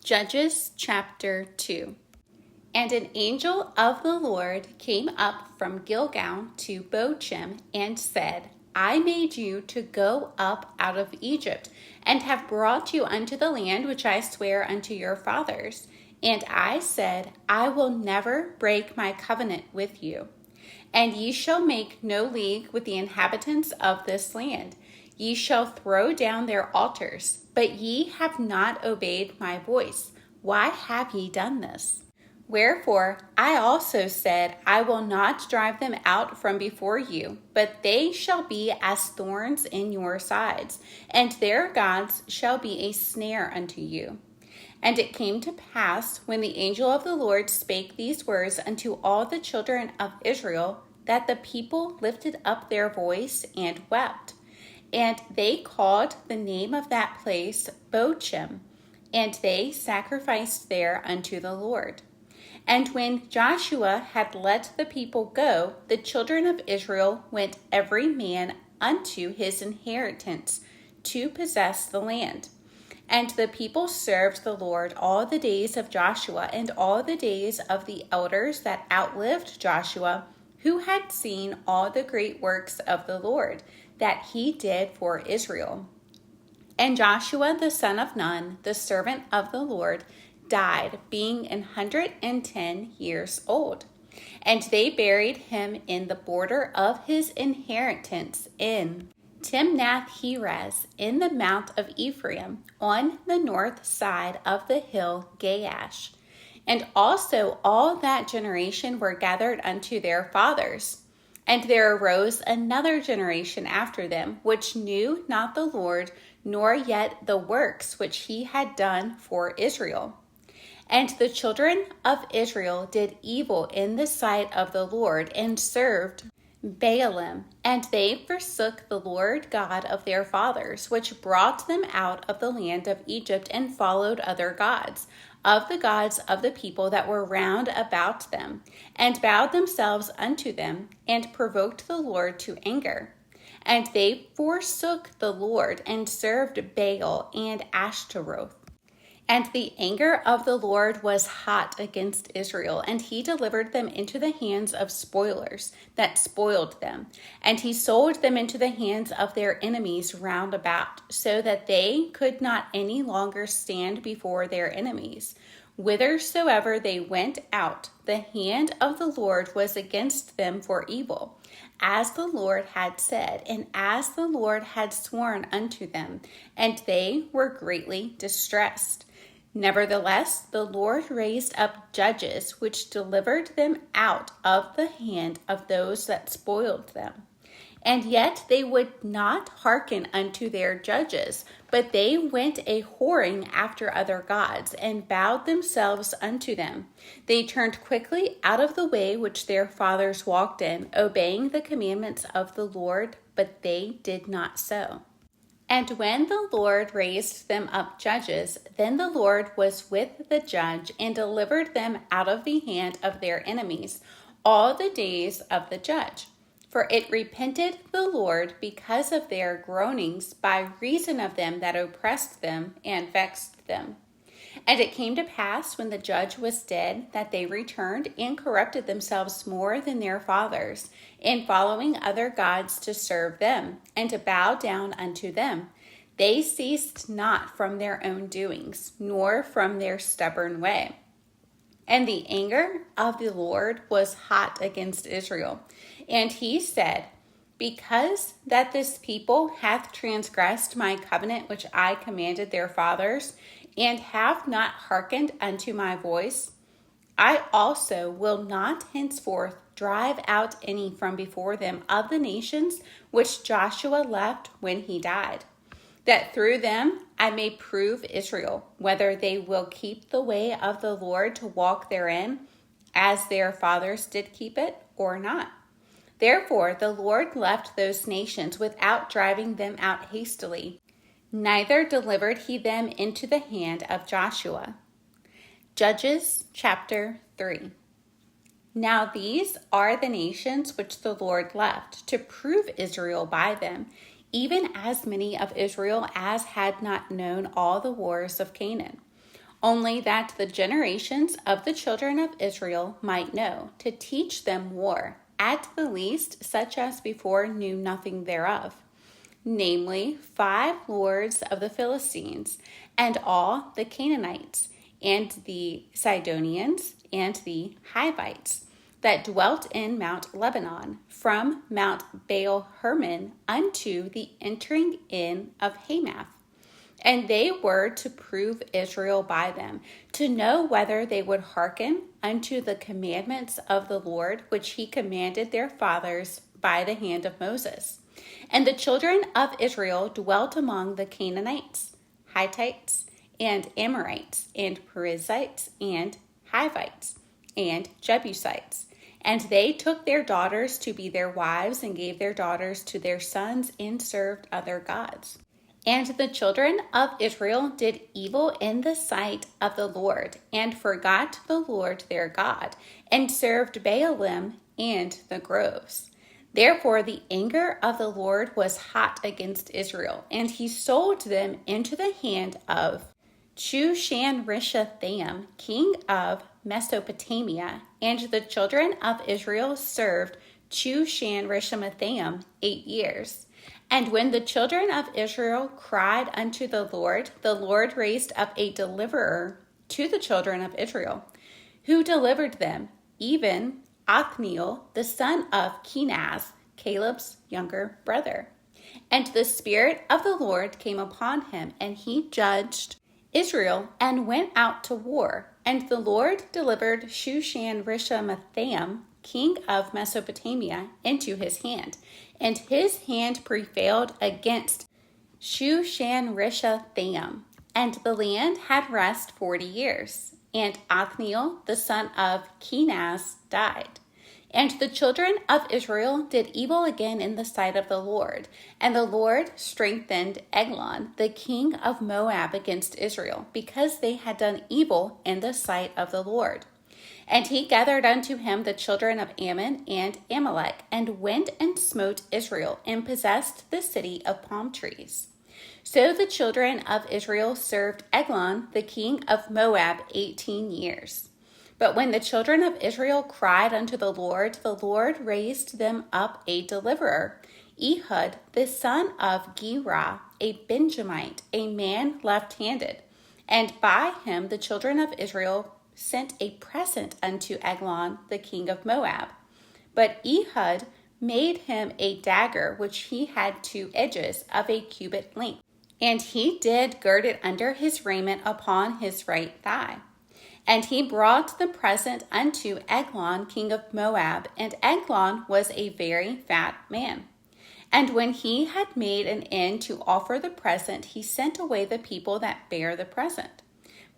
Judges chapter 2. And an angel of the Lord came up from Gilgal to Bochim and said, I made you to go up out of Egypt, and have brought you unto the land which I swear unto your fathers. And I said, I will never break my covenant with you. And ye shall make no league with the inhabitants of this land. Ye shall throw down their altars, but ye have not obeyed my voice. Why have ye done this? Wherefore I also said, I will not drive them out from before you, but they shall be as thorns in your sides, and their gods shall be a snare unto you. And it came to pass, when the angel of the Lord spake these words unto all the children of Israel, that the people lifted up their voice and wept. And they called the name of that place Bochim, and they sacrificed there unto the Lord. And when Joshua had let the people go, the children of Israel went every man unto his inheritance to possess the land. And the people served the Lord all the days of Joshua and all the days of the elders that outlived Joshua, who had seen all the great works of the Lord that he did for Israel. And Joshua the son of Nun, the servant of the Lord, died, being 110 years old. And they buried him in the border of his inheritance in Timnath-Heres, in the mount of Ephraim, on the north side of the hill Gaash. And also all that generation were gathered unto their fathers. And there arose another generation after them, which knew not the Lord, nor yet the works which he had done for Israel. And the children of Israel did evil in the sight of the Lord, and served Baalim. And they forsook the Lord God of their fathers, which brought them out of the land of Egypt, and followed other gods, of the gods of the people that were round about them, and bowed themselves unto them, and provoked the Lord to anger. And they forsook the Lord, and served Baal and Ashtaroth. And the anger of the Lord was hot against Israel, and he delivered them into the hands of spoilers that spoiled them. And he sold them into the hands of their enemies round about, so that they could not any longer stand before their enemies. Whithersoever they went out, the hand of the Lord was against them for evil, as the Lord had said, and as the Lord had sworn unto them, and they were greatly distressed. Nevertheless, the Lord raised up judges, which delivered them out of the hand of those that spoiled them. And yet they would not hearken unto their judges, but they went a whoring after other gods, and bowed themselves unto them. They turned quickly out of the way which their fathers walked in, obeying the commandments of the Lord, but they did not so. And when the Lord raised them up judges, then the Lord was with the judge, and delivered them out of the hand of their enemies all the days of the judge. For it repented the Lord because of their groanings, by reason of them that oppressed them and vexed them. And it came to pass, when the judge was dead, that they returned and corrupted themselves more than their fathers, in following other gods to serve them, and to bow down unto them. They ceased not from their own doings, nor from their stubborn way. And the anger of the Lord was hot against Israel. And he said, because that this people hath transgressed my covenant which I commanded their fathers, and have not hearkened unto my voice, I also will not henceforth drive out any from before them of the nations which Joshua left when he died, that through them I may prove Israel, whether they will keep the way of the Lord to walk therein, as their fathers did keep it, or not. Therefore the Lord left those nations without driving them out hastily, neither delivered he them into the hand of Joshua. Judges chapter 3. Now these are the nations which the Lord left, to prove Israel by them, even as many of Israel as had not known all the wars of Canaan. only that the generations of the children of Israel might know, to teach them war, at the least such as before knew nothing thereof, namely 5 lords of the Philistines, and all the Canaanites, and the Sidonians, and the Hivites, that dwelt in Mount Lebanon, from Mount Baal Hermon unto the entering in of Hamath. And they were to prove Israel by them, to know whether they would hearken unto the commandments of the Lord, which he commanded their fathers by the hand of Moses. And the children of Israel dwelt among the Canaanites, Hittites, and Amorites, and Perizzites, and Hivites, and Jebusites. And they took their daughters to be their wives, and gave their daughters to their sons, and served other gods. And the children of Israel did evil in the sight of the Lord, and forgot the Lord their God, and served Baalim and the groves. Therefore the anger of the Lord was hot against Israel, and he sold them into the hand of Chushan-Rishathaim, king of Mesopotamia. And the children of Israel served Chushan-Rishathaim 8 years. And when the children of Israel cried unto the Lord raised up a deliverer to the children of Israel, who delivered them, even Othniel, the son of Kenaz, Caleb's younger brother. And the Spirit of the Lord came upon him, and he judged Israel, and went out to war. And the Lord delivered Chushan-Rishathaim, king of Mesopotamia, into his hand. And his hand prevailed against Chushan-Rishathaim. And the land had rest 40 years. And Othniel, the son of Kenaz, died. And the children of Israel did evil again in the sight of the Lord. And the Lord strengthened Eglon, the king of Moab, against Israel, because they had done evil in the sight of the Lord. And he gathered unto him the children of Ammon and Amalek, and went and smote Israel, and possessed the city of palm trees. So the children of Israel served Eglon, the king of Moab, 18 years. But when the children of Israel cried unto the Lord raised them up a deliverer, Ehud, the son of Gera, a Benjamite, a man left-handed. And by him the children of Israel sent a present unto Eglon, the king of Moab. But Ehud made him a dagger, which he had 2 edges of a cubit length. And he did gird it under his raiment upon his right thigh. And he brought the present unto Eglon, king of Moab, and Eglon was a very fat man. And when he had made an end to offer the present, he sent away the people that bare the present.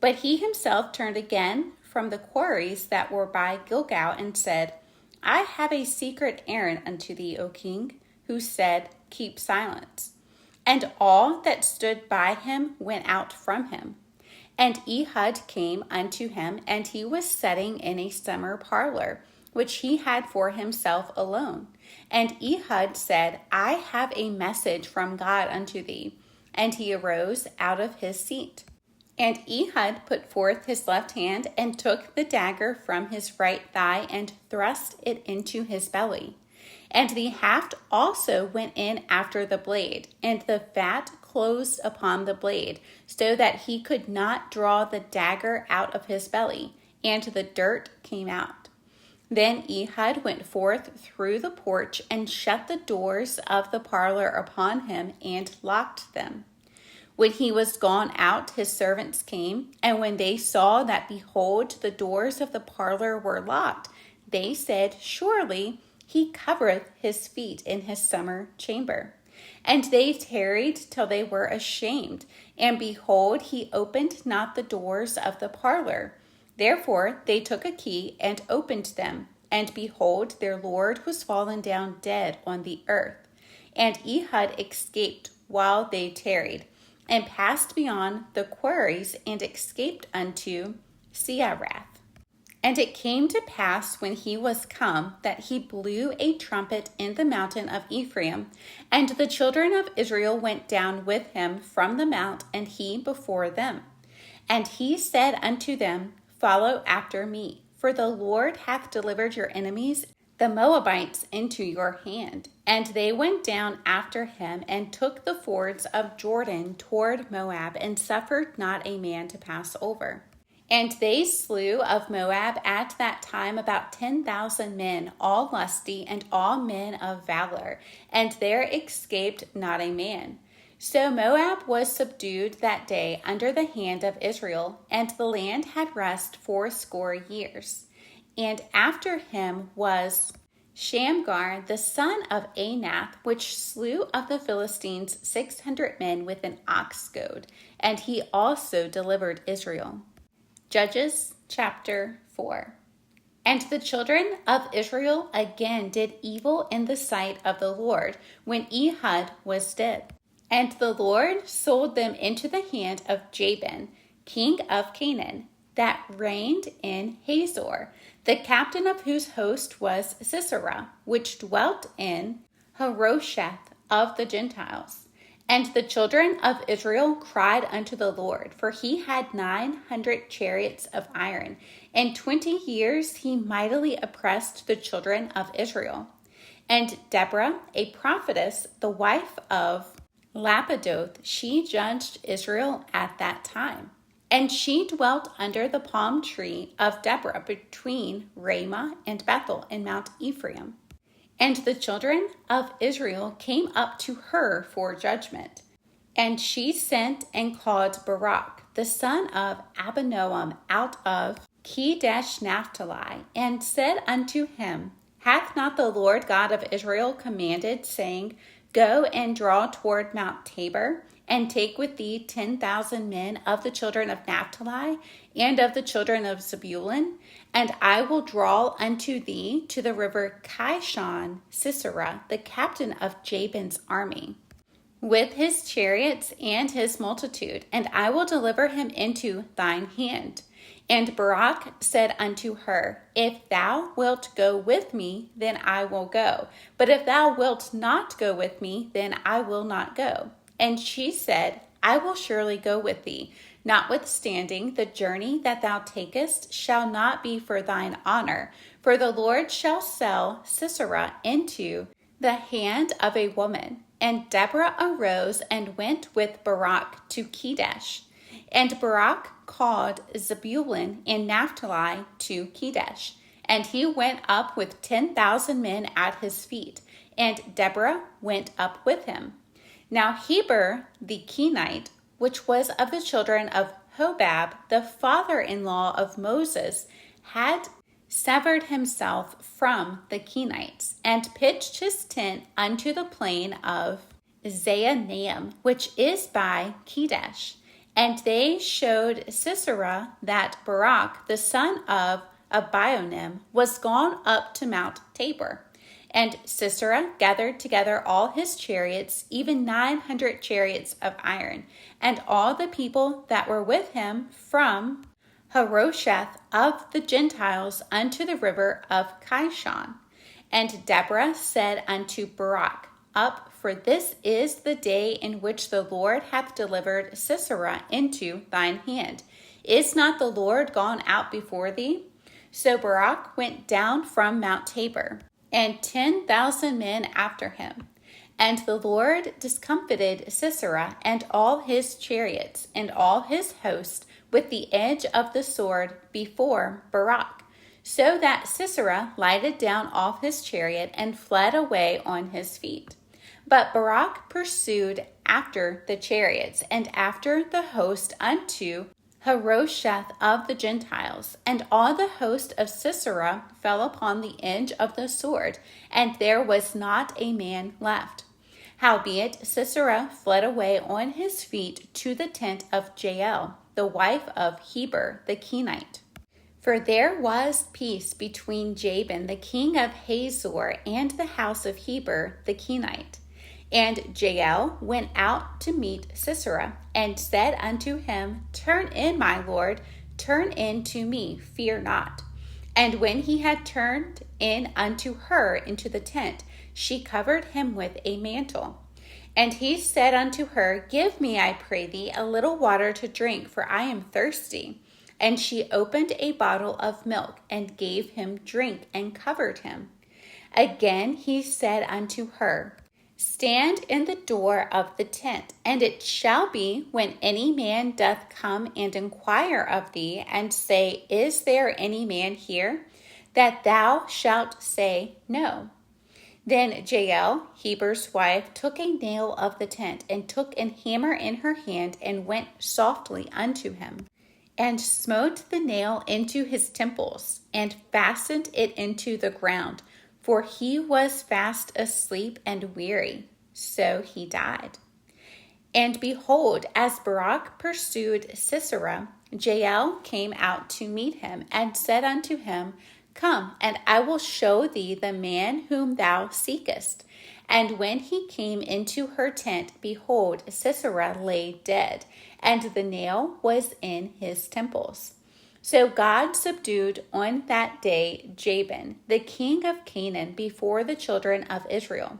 But he himself turned again from the quarries that were by Gilgal, and said, I have a secret errand unto thee, O king, who said, Keep silence. And all that stood by him went out from him. And Ehud came unto him, and he was sitting in a summer parlor, which he had for himself alone. And Ehud said, I have a message from God unto thee. And he arose out of his seat. And Ehud put forth his left hand, and took the dagger from his right thigh, and thrust it into his belly. And the haft also went in after the blade, and the fat closed upon the blade, so that he could not draw the dagger out of his belly, and the dirt came out. Then Ehud went forth through the porch, and shut the doors of the parlor upon him, and locked them. When he was gone out, his servants came, and when they saw that, behold, the doors of the parlor were locked, they said, Surely he covereth his feet in his summer chamber. And they tarried till they were ashamed. And behold, he opened not the doors of the parlor. Therefore they took a key and opened them. And behold, their lord was fallen down dead on the earth. And Ehud escaped while they tarried, and passed beyond the quarries, and escaped unto Searath. And it came to pass, when he was come, that he blew a trumpet in the mountain of Ephraim, and the children of Israel went down with him from the mount, and he before them. And he said unto them, Follow after me, for the Lord hath delivered your enemies, the Moabites, into your hand. And they went down after him, and took the fords of Jordan toward Moab, and suffered not a man to pass over. And they slew of Moab at that time about 10,000 men, all lusty, and all men of valor, and there escaped not a man. So Moab was subdued that day under the hand of Israel, and the land had rest 80 years. And after him was Shamgar the son of Anath, which slew of the Philistines 600 men with an ox goad, and he also delivered Israel. Judges chapter 4. And the children of Israel again did evil in the sight of the Lord when Ehud was dead. And the Lord sold them into the hand of Jabin, king of Canaan, that reigned in Hazor, the captain of whose host was Sisera, which dwelt in Harosheth of the Gentiles. And the children of Israel cried unto the Lord, for he had 900 chariots of iron. In 20 years he mightily oppressed the children of Israel. And Deborah, a prophetess, the wife of Lapidoth, she judged Israel at that time. And she dwelt under the palm tree of Deborah between Ramah and Bethel in Mount Ephraim. And the children of Israel came up to her for judgment. And she sent and called Barak, the son of Abinoam, out of Kedesh Naphtali, and said unto him, Hath not the Lord God of Israel commanded, saying, Go and draw toward Mount Tabor, and take with thee 10,000 men of the children of Naphtali, and of the children of Zebulun, and I will draw unto thee to the river Kishon Sisera, the captain of Jabin's army, with his chariots and his multitude, and I will deliver him into thine hand. And Barak said unto her, If thou wilt go with me, then I will go. But if thou wilt not go with me, then I will not go. And she said, I will surely go with thee. Notwithstanding, the journey that thou takest shall not be for thine honor, for the Lord shall sell Sisera into the hand of a woman. And Deborah arose and went with Barak to Kedesh. And Barak called Zebulun and Naphtali to Kedesh. And he went up with 10,000 men at his feet, and Deborah went up with him. Now Heber the Kenite, which was of the children of Hobab, the father-in-law of Moses, had severed himself from the Kenites, and pitched his tent unto the plain of Zaanaim, which is by Kedesh. And they showed Sisera that Barak, the son of Abinoam, was gone up to Mount Tabor. And Sisera gathered together all his chariots, even 900 chariots of iron, and all the people that were with him from Harosheth of the Gentiles unto the river of Kishon. And Deborah said unto Barak, Up, for this is the day in which the Lord hath delivered Sisera into thine hand. Is not the Lord gone out before thee? So Barak went down from Mount Tabor, and 10,000 men after him. And the Lord discomfited Sisera and all his chariots and all his host with the edge of the sword before Barak, so that Sisera lighted down off his chariot and fled away on his feet. But Barak pursued after the chariots and after the host unto Harosheth of the Gentiles, and all the host of Sisera fell upon the edge of the sword, and there was not a man left. Howbeit Sisera fled away on his feet to the tent of Jael, the wife of Heber the Kenite. For there was peace between Jabin the king of Hazor and the house of Heber the Kenite. And Jael went out to meet Sisera, and said unto him, Turn in, my lord, turn in to me, fear not. And when he had turned in unto her into the tent, she covered him with a mantle. And he said unto her, Give me, I pray thee, a little water to drink, for I am thirsty. And she opened a bottle of milk, and gave him drink, and covered him. Again he said unto her, Stand in the door of the tent, and it shall be, when any man doth come and inquire of thee, and say, Is there any man here? That thou shalt say, No. Then Jael, Heber's wife, took a nail of the tent, and took an hammer in her hand, and went softly unto him, and smote the nail into his temples, and fastened it into the ground, for he was fast asleep and weary. So he died. And behold, as Barak pursued Sisera, Jael came out to meet him, and said unto him, Come, and I will show thee the man whom thou seekest. And when he came into her tent, behold, Sisera lay dead, and the nail was in his temples. So God subdued on that day Jabin, the king of Canaan, before the children of Israel.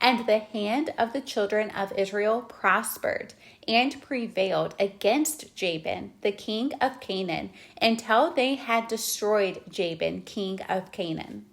And the hand of the children of Israel prospered and prevailed against Jabin, the king of Canaan, until they had destroyed Jabin, king of Canaan.